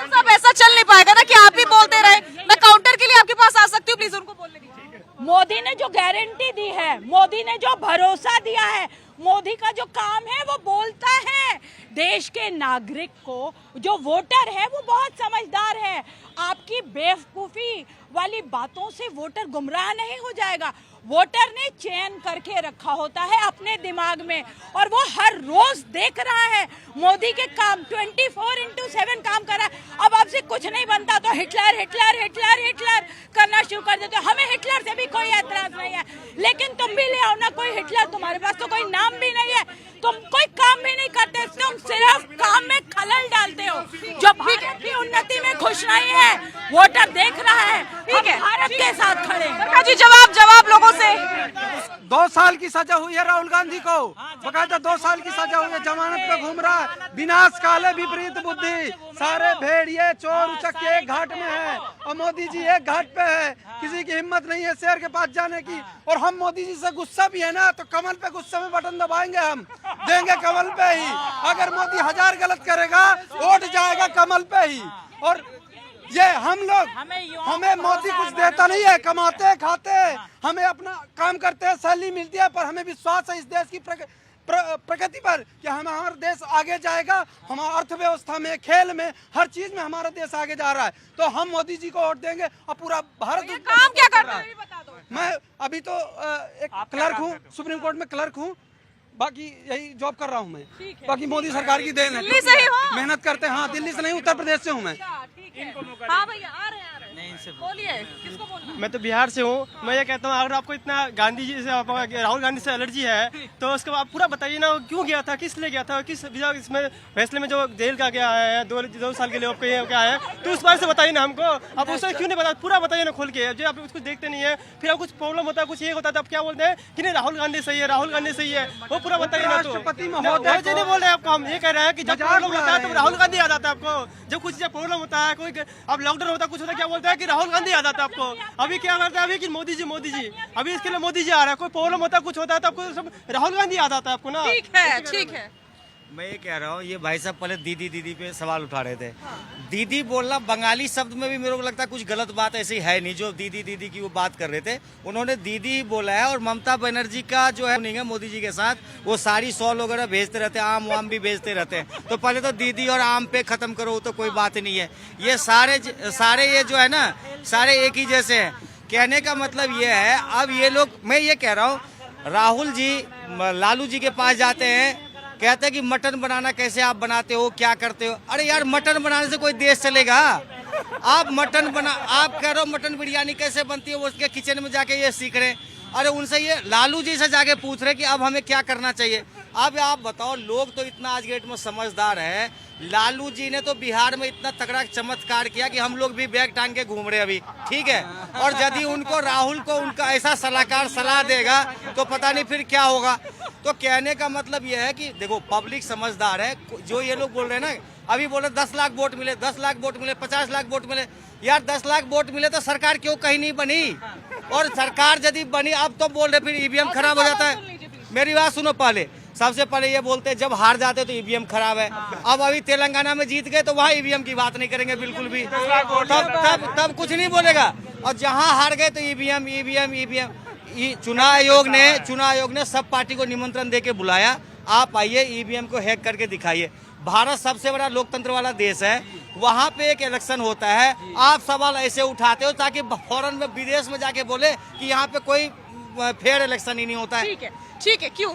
साहब ऐसा चल नहीं पाएगा ना कि आप भी बोलते रहे, मैं काउंटर के लिए आपके पास आ सकती हूँ, प्लीज उनको बोलने दीजिए। मोदी ने जो गारंटी दी है, मोदी ने जो भरोसा दिया है, मोदी का जो काम है वो बोलता है। देश के नागरिक को, जो वोटर है वो बहुत समझदार है। आपकी बेवकूफी वाली बातों से वोटर गुमराह नहीं हो जाएगा। वोटर ने चयन करके रखा होता है अपने दिमाग में, और वो हर रोज देख रहा है मोदी के काम, 24/7 काम कर रहा है। अब आपसे कुछ नहीं बनता तो हिटलर हिटलर हिटलर हिटलर करना शुरू कर देते हो। हमें हिटलर से भी कोई ऐतराज नहीं है, लेकिन तुम भी ले आओ ना कोई हिटलर। तुम्हारे पास तो कोई नाम भी नहीं है, तुम कोई काम भी नहीं करते, तुम सिर्फ काम में खलल डालते हो। जो भारत की उन्नति में खुश नहीं है, वोटर देख रहा है, ठीक है, भारत के साथ खड़े हैं। जी जवाब लोगों से। 2 साल की सजा हुई है राहुल गांधी को, बकायदा 2 साल की सजा हुई है, जमानत पे घूम रहा है। विनाश काले विपरीत बुद्धि, सारे भेड़िए चोर उचक्के एक घाट में है और मोदी जी एक घाट पे है। किसी की हिम्मत नहीं है शेर के पास जाने की। और हम मोदी जी से गुस्सा भी है ना, तो कमल पे गुस्से में बटन दबाएंगे, हम देंगे कमल पे ही। अगर मोदी 1000 गलत करेगा, वोट जाएगा कमल पे ही। और ये हम लोग हमें मोदी कुछ देता नहीं है, कमाते खाते हमें अपना काम करते हैं, सैलरी मिलती है, पर हमें विश्वास है इस देश की प्रगति पर कि हमारा देश आगे जाएगा। हमारा अर्थव्यवस्था में, खेल में, हर चीज में हमारा देश आगे जा रहा है। तो हम मोदी जी को वोट देंगे और पूरा भारत काम क्या कर रहे हैं बता दो। मैं अभी तो एक क्लर्क हूँ, सुप्रीम कोर्ट में क्लर्क हूँ, बाकी यही जॉब कर रहा हूँ मैं। बाकी मोदी सरकार की देन है, दिल्ली से ही हो? मेहनत करते हैं। हाँ, दिल्ली से नहीं, उत्तर प्रदेश से हूँ मैं। हाँ भैया आ रहे हैं बोलिए, किसको बोलना? मैं तो बिहार से हूँ। मैं ये कहता हूँ, अगर आपको इतना गांधी जी से, राहुल गांधी से एलर्जी है तो उसको आप पूरा बताइए ना, क्यों गया था, किस लिए गया था, किस इसमें फैसले में जो जेल का गया है 2 साल के लिए आपको क्या है, तो उस बारे से बताइए ना हमको। आप उससे क्यों नहीं बता, पूरा बताइए ना खोल के। जो आप कुछ देखते नहीं है, फिर आप कुछ प्रॉब्लम होता है, कुछ ये होता है, तो आप क्या बोलते हैं कि नहीं राहुल गांधी सही है, राहुल गांधी सही है, वो पूरा बताइए ना। राष्ट्रपति महोदय नहीं बोल रहे आपको, हम ये कह रहे हैं कि जब प्रॉब्लम होता है तो राहुल गांधी याद आता है आपको। जब कुछ प्रॉब्लम होता है, कोई अब लॉकडाउन होता है, कुछ होता है, क्या बोलते हैं कि राहुल गांधी याद आता है आपको। अभी क्या करते हैं, अभी कि मोदी जी अभी इसके लिए मोदी जी आ रहा है। कोई प्रॉब्लम होता है, कुछ होता है, तो आपको सब राहुल गांधी याद आता है आपको ना। ठीक है। मैं ये कह रहा हूँ, ये भाई साहब पहले दीदी पे सवाल उठा रहे थे। दीदी बोलना बंगाली शब्द में भी मेरे को लगता है कुछ गलत बात ऐसी है नहीं। जो दीदी की वो बात कर रहे थे, उन्होंने दीदी ही बोला है। और ममता बनर्जी का जो है नहीं है मोदी जी के साथ, वो सारी सॉल वगैरह भेजते रहते हैं, आम वाम भी भेजते रहते हैं। तो पहले तो दीदी और आम पे खत्म करो, तो कोई बात नहीं है। ये सारे ये जो है ना, सारे एक ही जैसे हैं। कहने का मतलब ये है, अब ये लोग, मैं ये कह रहा हूँ, राहुल जी लालू जी के पास जाते हैं, कहते हैं कि मटन बनाना कैसे आप बनाते हो, क्या करते हो। अरे यार, मटन बनाने से कोई देश चलेगा? आप कह रहे हो मटन बिरयानी कैसे बनती है, वो उसके किचन में जाके ये सीख रहे। अरे उनसे ये लालू जी से जाके पूछ रहे कि अब हमें क्या करना चाहिए। अब आप बताओ, लोग तो इतना आज डेट में समझदार है। लालू जी ने तो बिहार में इतना तगड़ा चमत्कार किया कि हम लोग भी बैग टांग के घूम रहे अभी, ठीक है। और यदि उनको राहुल को उनका ऐसा सलाहकार सलाह देगा तो पता नहीं फिर क्या होगा। तो कहने का मतलब ये है कि देखो, पब्लिक समझदार है। जो ये लोग बोल रहे हैं ना, अभी बोले 10 लाख वोट मिले, 10 लाख वोट मिले, 50 लाख वोट मिले। यार 10 लाख वोट मिले तो सरकार क्यों कहीं नहीं बनी? और सरकार यदि बनी, अब तो बोल रहे फिर ईवीएम खराब हो जाता है। मेरी बात सुनो, पहले सबसे पहले ये बोलते हैं जब हार जाते तो ईवीएम खराब है। अब अभी तेलंगाना में जीत गए तो वहाँ ईवीएम की बात नहीं करेंगे बिल्कुल भी, तब कुछ नहीं बोलेगा। और जहाँ हार गए तो ईवीएम। चुनाव आयोग ने सब पार्टी को निमंत्रण दे के बुलाया, आप आइए ईवीएम को हैक करके दिखाइए। भारत सबसे बड़ा लोकतंत्र वाला देश है, वहाँ पे एक इलेक्शन होता है, आप सवाल ऐसे उठाते हो ताकि फौरन में विदेश में जाके बोले कि यहाँ पे कोई फेयर इलेक्शन ही नहीं होता है। ठीक है, क्यों?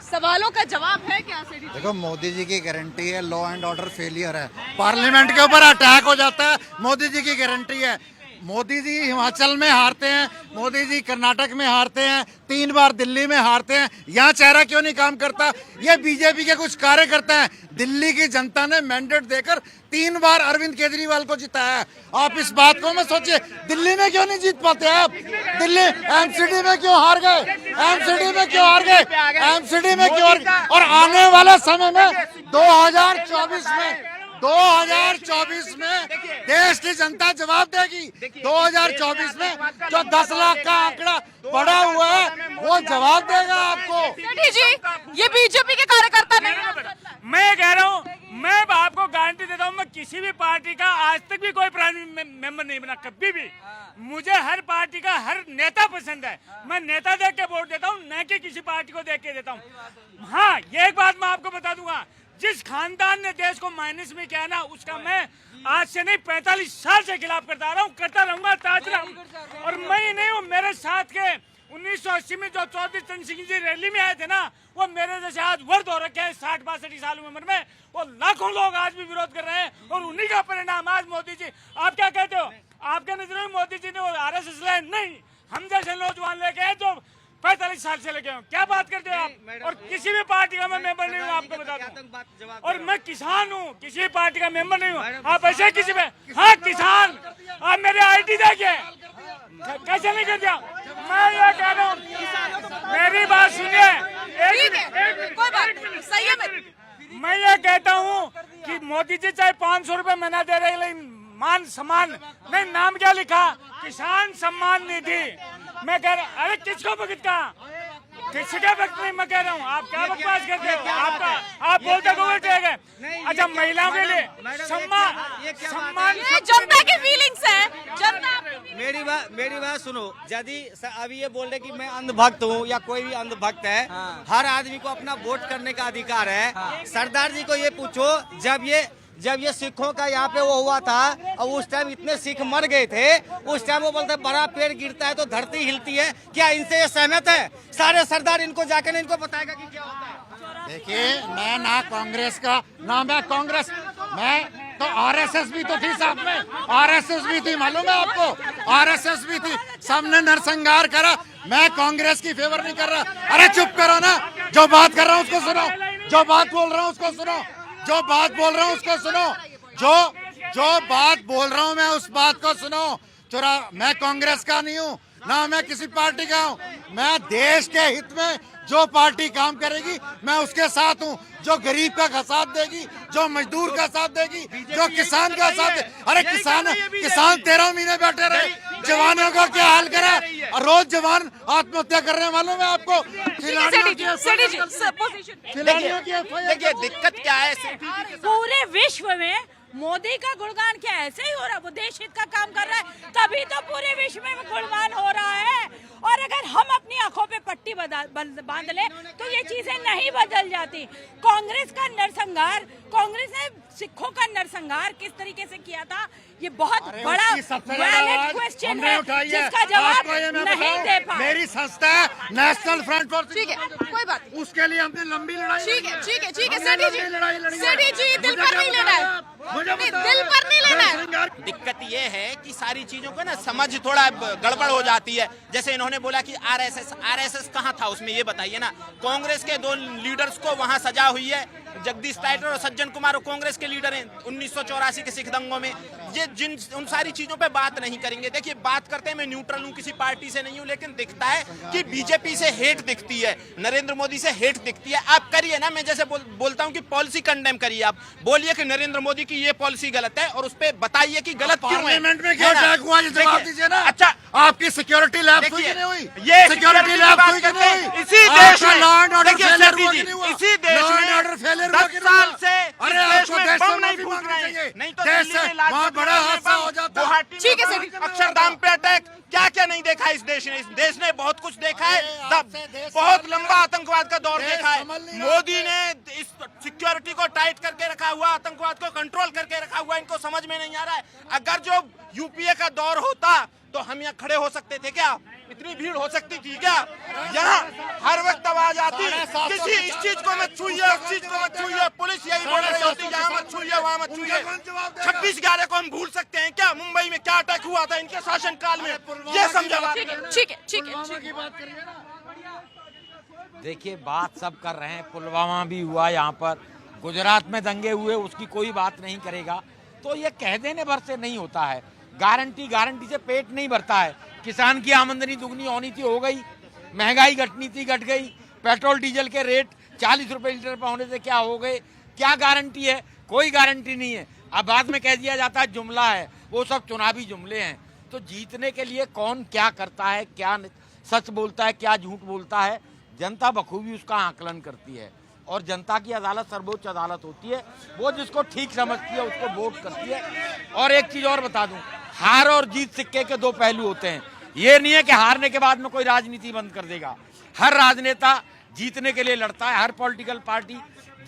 सवालों का जवाब है क्या? देखो, मोदी जी की गारंटी है, लॉ एंड ऑर्डर फेलियर है, पार्लियामेंट के ऊपर अटैक हो जाता है, मोदी जी की गारंटी है। मोदी जी हिमाचल में हारते हैं, मोदी जी कर्नाटक में हारते हैं, 3 बार दिल्ली में हारते हैं। यहाँ चेहरा क्यों नहीं काम करता? ये बीजेपी के कुछ कार्यकर्ता हैं। दिल्ली की जनता ने मैंडेट देकर 3 बार अरविंद केजरीवाल को जिताया है। आप इस बात को मत सोचिए, दिल्ली में क्यों नहीं जीत पाते आप? दिल्ली एमसीडी में क्यों हार गए? एमसीडी में क्यों हार गए? और आने वाले समय में 2024 में देश की जनता जवाब देगी। 2024 में जो 10 लाख का आंकड़ा बढ़ा हुआ है, वो जवाब देगा आपको। जी, ये बीजेपी के कार्यकर्ता नहीं। मैं कह रहा हूँ, मैं आपको गारंटी देता हूँ, मैं किसी भी पार्टी का आज तक भी कोई प्राइमरी मेंबर नहीं बना, कभी भी। मुझे हर पार्टी का हर नेता पसंद है। मैं नेता देख के वोट देता हूँ, न कि किसी पार्टी को देख के देता हूँ। हाँ, ये एक बात मैं आपको बता दूंगा, जिस खानदान ने देश को माइनस में किया ना, उसका मैं आज से नहीं 45 साल से खिलाफ करता रहा हूँ, करता रहूंगा, और मैं ही नहीं हूँ, मेरे साथ के 1980 में जो चौधरी चरण सिंह जी रैली में आए थे ना, वो मेरे जैसे आज वर्द हो रखे हैं 60-62 साल उम्र में। वो लाखों लोग आज भी विरोध कर रहे हैं, और उन्हीं का परिणाम आज मोदी जी। आप क्या कहते हो? आपके नजर में मोदी जी ने RSS लाए? नहीं, हम जैसे नौजवान लेके आए जो 45 साल से लगे हो। क्या बात करते हो आप? और किसी भी पार्टी का मैं मेंबर नहीं हूँ, आपको बता दूं। और मैं किसान हूँ, किसी भी पार्टी का मेंबर नहीं हूँ। आप ऐसे किसी में, हाँ किसान, आप मेरे ID देखिए, कैसे नहीं कर दिया? मैं ये कह रहा हूँ, मेरी बात सुनिए, सही है। मैं ये कहता हूँ कि मोदी जी चाहे 500 रुपए महीना दे रहे, लेकिन मान सम्मान नहीं, नाम क्या लिखा? किसान सम्मान निधि। मैं कह रहा, अरे किसको भुगत का? किसके वक्त में मैं कह रहा हूँ, आप क्या बकवास करते हैं? आपका आप बोलते को उठेगा। अच्छा, महिलाओं के लिए सम्मान ये जनता की फीलिंग्स है। जनता मेरी बात सुनो। यदि अभी ये बोल रहे कि मैं अंधभक्त हूँ या कोई भी अंधभक्त है, हर आदमी को अपना वोट करने का अधिकार है। सरदार जी को ये पूछो, जब ये सिखों का यहाँ पे वो हुआ था और उस टाइम इतने सिख मर गए थे, उस टाइम वो बोलते बड़ा पेड़ गिरता है तो धरती हिलती है। क्या इनसे ये सहमत है? सारे सरदार इनको जाकर इनको बताएगा कि क्या होता है। देखिए, मैं ना कांग्रेस का ना मैं कांग्रेस, मैं तो आरएसएस भी तो थी साथ में, आरएसएस भी थी, मालूम है आपको? आरएसएस भी थी, सबने नरसंहार करा। मैं कांग्रेस की फेवर नहीं कर रहा। अरे चुप करो ना, जो बात कर रहा हूँ उसको सुनो, जो बात बोल रहा हूँ उसको सुनो, जो बात बोल रहा हूँ उसको सुनो, जो बात बोल रहा हूँ मैं उस बात को सुनो। मैं कांग्रेस का नहीं हूँ, ना मैं किसी पार्टी का हूँ। मैं देश के हित में जो पार्टी काम करेगी मैं उसके साथ हूँ। जो गरीब का साथ देगी, जो मजदूर का साथ देगी, जो किसान का साथ दे। अरे किसान 13 महीने बैठे रहे, जवानों का क्या हाल करा? रोज जवान आत्महत्या कर रहे हैं, मालूम है आपको? देखिए दिक्कत क्या है, पूरे विश्व में मोदी का गुणगान क्या ऐसे ही हो रहा है? वो देश हित का काम कर रहा है, तभी तो पूरे विश्व में गुणगान हो रहा है। और अगर हम अपनी आंखों पे पट्टी बांध ले तो ये चीजें नहीं बदल जाती। कांग्रेस का नरसंहार, कांग्रेस ने सिखों का नरसंहार किस तरीके से किया था, ये बहुत बड़ा वैलिड क्वेश्चन है जिसका जवाब नहीं दे पाए। मेरी संस्था है नेशनल फ्रंट फॉर, ठीक है, कोई बात नहीं। उसके लिए हमने लंबी लड़ाई, ठीक है सेठी जी दिल पर नहीं लेना है, दिल पर नहीं लेना है। दिक्कत ये है कि सारी चीजों को ना समझ थोड़ा गड़बड़ हो जाती है। जैसे इन्होंने बोला कि आरएसएस कहाँ था उसमें, ये बताइए ना। कांग्रेस के 2 लीडर्स को वहां सजा हुई है, जगदीश टाइटर और सज्जन कुमार, कांग्रेस के लीडर हैं 1984 के सिख दंगों में। ये उन सारी चीजों पे बात नहीं करेंगे। देखिए, बात करते हैं, मैं न्यूट्रल हूँ, किसी पार्टी से नहीं हूँ, लेकिन दिखता है कि बीजेपी से हेट दिखती है, नरेंद्र मोदी से हेट दिखती है। आप करिए ना, मैं जैसे बोलता हूँ कि पॉलिसी कंडेम करिए, आप बोलिए कि नरेंद्र मोदी की ये पॉलिसी गलत है और उस पर बताइए कि गलत क्यों है। पार्लियामेंट में क्यों अटैक हुआ, ये जवाब दीजिए ना। अच्छा, आपकी सिक्योरिटी लैब हुई कि नहीं हुई? ये सिक्योरिटी लैब हुई कि नहीं? इसी देश में लॉ एंड ऑर्डर फेलियर इसी हुआ देश कि में नहीं? ऑर्डर फेलियर हुआ कि 10 साल से अरे इस देश आपको में देश बम से नहीं माफी फूट मांगनी रहे हैं, चाहिए। नहीं तो देश दिल्ली में से लाजपत वहाँ बड़ा नगर में हादसा बम, हो जाता। गुवाहाटी में ठीक है बम, सेठी। अक्षरधाम पे अटैक, क्या क्या नहीं देखा इस देश ने। इस देश ने बहुत कुछ देखा है, बहुत लंबा आतंकवाद का दौर देखा है। मोदी ने इस सिक्योरिटी को टाइट करके रखा हुआ, आतंकवाद को कंट्रोल करके रखा हुआ, इनको समझ में नहीं आ रहा है। अगर जो यूपीए का दौर होता तो हम यहाँ खड़े हो सकते थे क्या? इतनी भीड़ हो सकती थी क्या? यहाँ हर वक्त आवाज आती, किसी इस चीज को मत छूइए, उस चीज को मत छूइए, पुलिस यही बोल रही होती, यहाँ मत छूइए, वहाँ मत छूइए। 26/11 को हम भूल सकते हैं क्या? मुंबई में क्या अटैक हुआ था इनके शासनकाल में, ये समझा। ठीक है। देखिए, बात सब कर रहे हैं, पुलवामा भी हुआ, यहाँ पर गुजरात में दंगे हुए, उसकी कोई बात नहीं करेगा। तो ये कह देने भर से नहीं होता है। गारंटी से पेट नहीं भरता है। किसान की आमदनी दुगनी होनी थी, हो गई। महंगाई घटनी थी, घट गई। पेट्रोल डीजल के रेट 40 रुपए लीटर पर होने से क्या हो गए? क्या गारंटी है? कोई गारंटी नहीं है। अब बाद में कह दिया जाता है जुमला है, वो सब चुनावी जुमले हैं। तो जीतने के लिए कौन क्या करता है, क्या सच बोलता है, क्या झूठ बोलता है, जनता बखूबी उसका आकलन करती है। और जनता की अदालत सर्वोच्च अदालत होती है, वो जिसको ठीक समझती है उसको वोट करती है। और एक चीज और बता दूं, हार और जीत सिक्के के 2 पहलू होते हैं। ये नहीं है कि हारने के बाद में कोई राजनीति बंद कर देगा। हर राजनेता जीतने के लिए लड़ता है, हर पॉलिटिकल पार्टी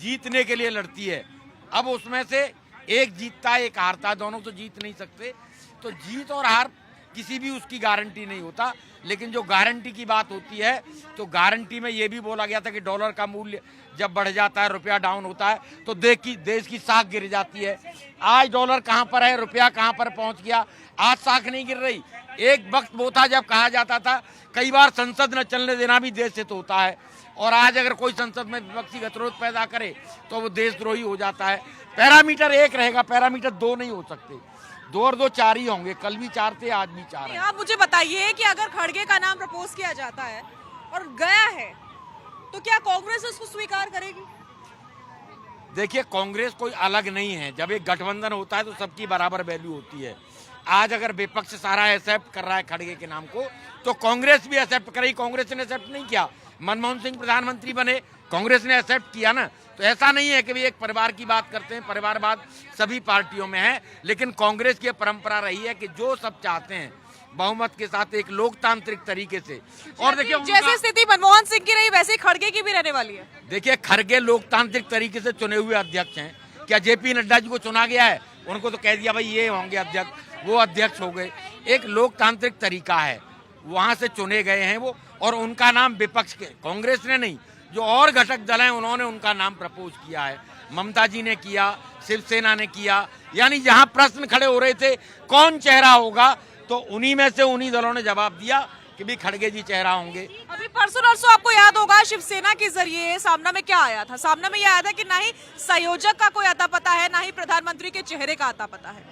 जीतने के लिए लड़ती है। अब उसमें से एक जीतता है, एक हारता है, दोनों तो जीत नहीं सकते। तो जीत और हार किसी भी उसकी गारंटी नहीं होता। लेकिन जो गारंटी की बात होती है, तो गारंटी में ये भी बोला गया था कि डॉलर का मूल्य जब बढ़ जाता है, रुपया डाउन होता है, तो देश की साख गिर जाती है। आज डॉलर कहाँ पर है, रुपया कहाँ पर पहुंच गया? आज साख नहीं गिर रही। एक वक्त वो था जब कहा जाता था कई बार संसद न चलने देना भी देश हित होता है। और आज अगर कोई संसद में विपक्षी गतिरोध पैदा करे तो वो देशद्रोही हो जाता है। पैरामीटर एक रहेगा, पैरामीटर 2 नहीं हो सकते। 2 और 2 4 ही होंगे। कल भी 4 थे, आज भी 4 है। आप मुझे बताइए कि अगर खड़गे का नाम प्रपोज किया जाता है और गया है, तो क्या कांग्रेस उसको स्वीकार करेगी? देखिए, कांग्रेस कोई अलग नहीं है। जब एक गठबंधन होता है तो सबकी बराबर वैल्यू होती है। आज अगर विपक्ष सारा एक्सेप्ट कर रहा है खड़गे के नाम को, तो कांग्रेस भी एक्सेप्ट करेगी। कांग्रेस ने एक्सेप्ट नहीं किया, मनमोहन सिंह प्रधानमंत्री बने, कांग्रेस ने एक्सेप्ट किया ना। तो ऐसा नहीं है कि भाई एक परिवार की बात करते हैं, परिवारवाद सभी पार्टियों में है, लेकिन कांग्रेस की परंपरा रही है कि जो सब चाहते हैं बहुमत के साथ एक लोकतांत्रिक तरीके से। और देखिए जैसी स्थिति मनमोहन सिंह की रही वैसे खड़गे की भी रहने वाली है। देखिए खड़गे लोकतांत्रिक तरीके से चुने हुए अध्यक्ष हैं। क्या जेपी नड्डा जी को चुना गया है? उनको तो कह दिया भाई ये होंगे अध्यक्ष, वो अध्यक्ष हो गए। एक लोकतांत्रिक तरीका है, वहां से चुने गए हैं वो, और उनका नाम विपक्ष के, कांग्रेस ने नहीं, जो और घटक दल हैं उन्होंने उनका नाम प्रपोज किया है। ममता जी ने किया, शिवसेना ने किया, यानी जहां प्रश्न खड़े हो रहे थे कौन चेहरा होगा, तो उन्हीं में से उन्हीं दलों ने जवाब दिया कि भी खड़गे जी चेहरा होंगे। अभी परसों नरसों आपको याद होगा शिवसेना के जरिए सामना में क्या आया था? सामना में यह आया था कि ना ही संयोजक का कोई अता पता है, ना ही प्रधानमंत्री के चेहरे का अता पता है।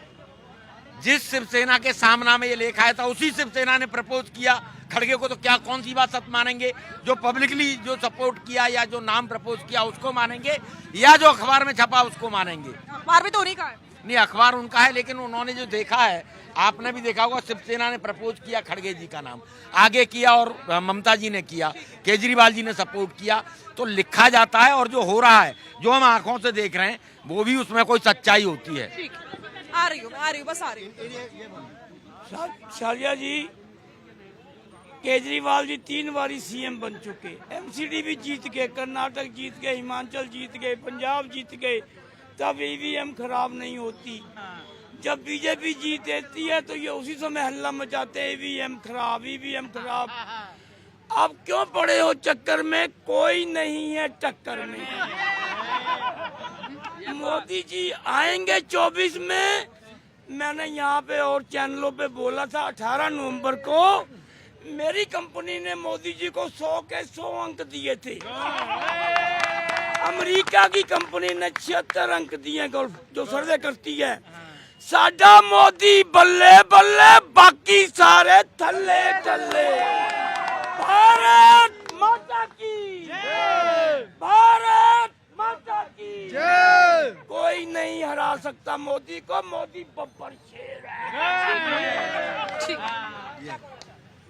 जिस शिवसेना के सामना में ये लेखा आया था उसी शिवसेना ने प्रपोज किया खड़गे को, तो क्या कौन सी बात सच मानेंगे? जो पब्लिकली जो सपोर्ट किया या जो नाम प्रपोज किया उसको मानेंगे, या जो अखबार में छपा उसको मानेंगे? अखबार भी तो उन्हीं का है। नहीं, अखबार उनका है, लेकिन उन्होंने जो देखा है, आपने भी देखा होगा, शिवसेना ने प्रपोज किया खड़गे जी का नाम, आगे किया और ममता जी ने किया, केजरीवाल जी ने सपोर्ट किया। तो लिखा जाता है और जो हो रहा है, जो हम आंखों से देख रहे हैं, वो भी उसमें कोई सच्चाई होती है। ठीक, आ रही हूँ बस आ रही हूँ। शालिया जी, केजरीवाल जी 3 बारी सीएम बन चुके, एमसीडी भी जीत गए, कर्नाटक जीत गए, हिमाचल जीत गए, पंजाब जीत गए, तब ईवीएम खराब नहीं होती। जब बीजेपी जीत देती है तो ये उसी समय हल्ला मचाते हैं ईवीएम खराब, ईवीएम खराब। अब क्यों पड़े हो चक्कर में? कोई नहीं है टक्कर में। मोदी जी आएंगे 24 में। मैंने यहाँ पे और चैनलों पे बोला था 18 नवंबर को मेरी कंपनी ने मोदी जी को 100 के 100 अंक दिए थे। अमेरिका की कंपनी ने 76 अंक दिए, जो सर्वे करती है। साडा मोदी बल्ले बल्ले, बाकी सारे थल्ले थल्ले। भारत माता की जय, भारत माता की जय। कोई नहीं हरा सकता मोदी को, मोदी बब्बर शेर है।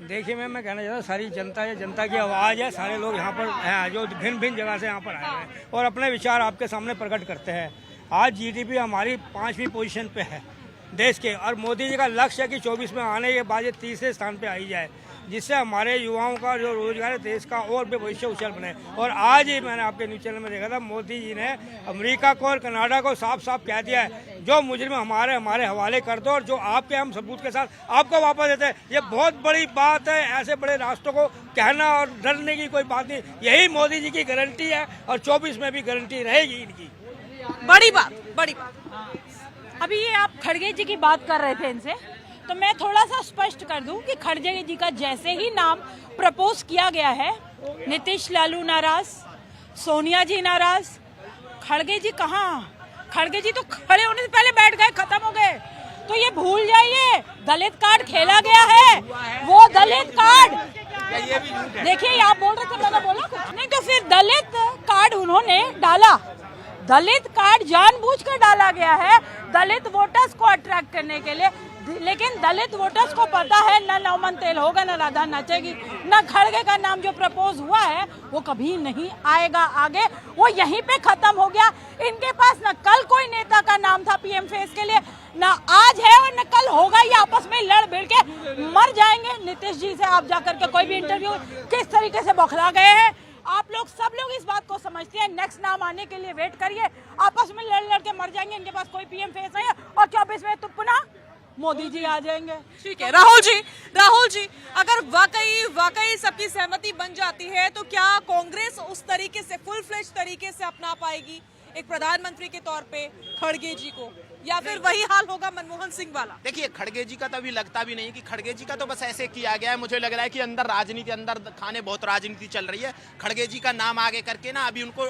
देखिए मैं कहना चाहता हूँ, सारी जनता है, जनता की आवाज़ है, सारे लोग यहाँ पर हैं जो भिन्न भिन्न जगह से यहाँ पर आए हैं और अपने विचार आपके सामने प्रकट करते हैं। आज जीडीपी हमारी 5वीं पोजीशन पे है देश के, और मोदी जी का लक्ष्य है कि 24 में आने के बाद ये 3रे स्थान पे आई जाए, जिससे हमारे युवाओं का जो रोजगार है देश का और भी भविष्य उज्जवल बने। और आज ही मैंने आपके न्यूज चैनल में देखा था, मोदी जी ने अमेरिका को और कनाडा को साफ साफ कह दिया है, जो मुजरिम हमारे हवाले कर दो और जो आपके हम सबूत के साथ आपको वापस देते हैं। ये बहुत बड़ी बात है, ऐसे बड़े राष्ट्रों को कहना और डरने की कोई बात नहीं। यही मोदी जी की गारंटी है और 24 में भी गारंटी रहेगी इनकी। बड़ी बात, बड़ी बात। अभी ये आप खड़गे जी की बात कर रहे थे इनसे, तो मैं थोड़ा सा स्पष्ट कर दूं कि खड़गे जी का जैसे ही नाम प्रपोज किया गया है, नीतीश लालू नाराज, सोनिया जी नाराज, खड़गे जी कहाँ? खड़गे जी तो खड़े होने से पहले बैठ गए, खत्म हो गए। तो ये भूल जाइए, दलित कार्ड खेला गया है, वो दलित कार्ड। देखिए आप बोल रहे थे, मैंने बोला कुछ नहीं, तो फिर दलित कार्ड उन्होंने डाला। दलित कार्ड जानबूझकर डाला गया है दलित वोटर्स को अट्रैक्ट करने के लिए, लेकिन दलित वोटर्स को पता है ना नौमन तेल होगा, ना राधा नाचेगी, ना खड़गे का नाम जो प्रपोज हुआ है वो कभी नहीं आएगा आगे, वो यहीं पे खत्म हो गया। इनके पास न कल कोई नेता का नाम था पीएम फेस के लिए, ना आज है और न कल होगा। ये आपस में लड़ भिड़ के मर जाएंगे। नीतीश जी से आप जाकर के कोई भी इंटरव्यू किस तरीके से बौखला गए हैं, आप लोग सब लोग इस बात को समझते हैं। नेक्स्ट नाम आने के लिए वेट करिए, आपस में लड़ लड़ के मर जाएंगे। इनके पास कोई पीएम फेस नहीं है और 24 में तो पुनः मोदी जी आ जाएंगे। ठीक है राहुल जी, अगर वाकई सबकी सहमति बन जाती है तो क्या कांग्रेस उस तरीके से फुल फ्लेज तरीके से अपना पाएगी एक प्रधानमंत्री के तौर पे खड़गे जी को, या फिर वही हाल होगा मनमोहन सिंह वाला? देखिए खड़गे जी का तो अभी लगता भी नहीं कि खड़गे जी का तो बस ऐसे किया गया है। मुझे लग रहा है कि अंदर राजनीति, अंदर खाने बहुत राजनीति चल रही है। खड़गे जी का नाम आगे करके ना अभी उनको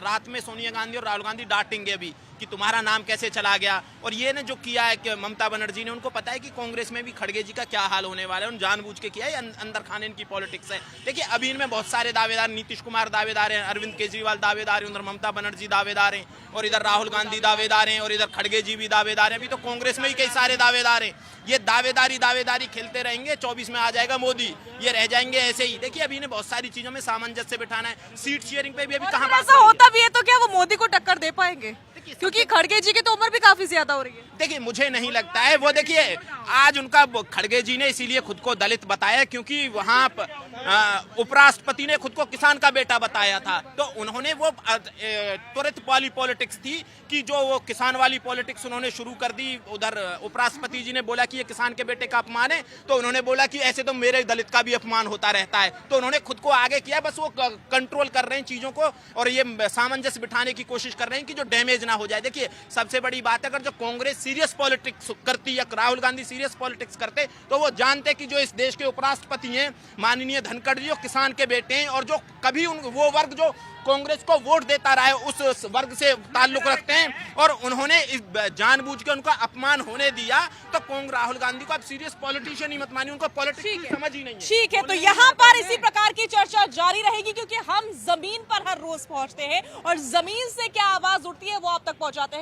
रात में सोनिया गांधी और राहुल गांधी डांटेंगे अभी कि तुम्हारा नाम कैसे चला गया। और ये ने जो किया है कि ममता बनर्जी ने, उनको पता है कि कांग्रेस में भी खड़गे जी का क्या हाल होने वाला है, उन्होंने जानबूझ के किया है, अंदर खाने इनकी पॉलिटिक्स है। देखिए अभी इनमें बहुत सारे दावेदार, नीतीश कुमार दावेदार हैं, अरविंद केजरीवाल दावेदार हैं, उधर ममता बनर्जी दावेदार हैं, और इधर राहुल गांधी दावेदार हैं, और इधर खड़गे जी भी दावेदार हैं। अभी तो कांग्रेस में ही कई सारे दावेदार हैं। ये दावेदारी खेलते रहेंगे, 24 में आ जाएगा मोदी, ये रह जाएंगे ऐसे ही। देखिए अभी इन्हें बहुत सारी चीजों में सामंजस्य बिठाना है। सीट शेयरिंग पे भी अभी कहाँ बात ऐसा होता भी है तो क्या वो मोदी को टक्कर दे पाएंगे? क्योंकि खड़गे जी की तो उम्र भी काफी ज्यादा हो रही है। देखिए मुझे नहीं लगता है वो, देखिए आज उनका खड़गे जी ने इसीलिए खुद को दलित बताया क्योंकि वहां उपराष्ट्रपति ने खुद को किसान का बेटा बताया था, तो उन्होंने वो त्वरित वाली पॉलिटिक्स थी कि जो वो किसान वाली पॉलिटिक्स उन्होंने शुरू कर दी। उधर उपराष्ट्रपति जी ने बोला कि ये किसान के बेटे का अपमान है, तो उन्होंने बोला कि ऐसे तो मेरे दलित का भी अपमान होता रहता है, तो उन्होंने खुद को आगे किया। बस वो कंट्रोल कर रहे हैं चीजों को और ये सामंजस्य बिठाने की कोशिश कर रहे हैं कि जो डैमेज ना हो जाए। देखिए सबसे बड़ी बात है, अगर जो कांग्रेस सीरियस पॉलिटिक्स करती या राहुल गांधी सीरियस पॉलिटिक्स करते तो वो जानते कि जो इस देश के उपराष्ट्रपति हैं माननीय धनखड़ जी, किसान के बेटे हैं, और जो कभी वो वर्ग जो कांग्रेस को वोट देता रहा है उस वर्ग से ताल्लुक रखते हैं, और उन्होंने जानबूझ के उनका अपमान होने दिया। तो राहुल गांधी को आप सीरियस पॉलिटिशियन ही मत मानिए, उनको पॉलिटिक्स की समझ ही नहीं है। ठीक है, तो यहाँ पर इसी प्रकार की चर्चा जारी रहेगी क्योंकि हम जमीन पर हर रोज पहुंचते हैं और जमीन से क्या आवाज उठती है वो आप तक पहुंचाते हैं।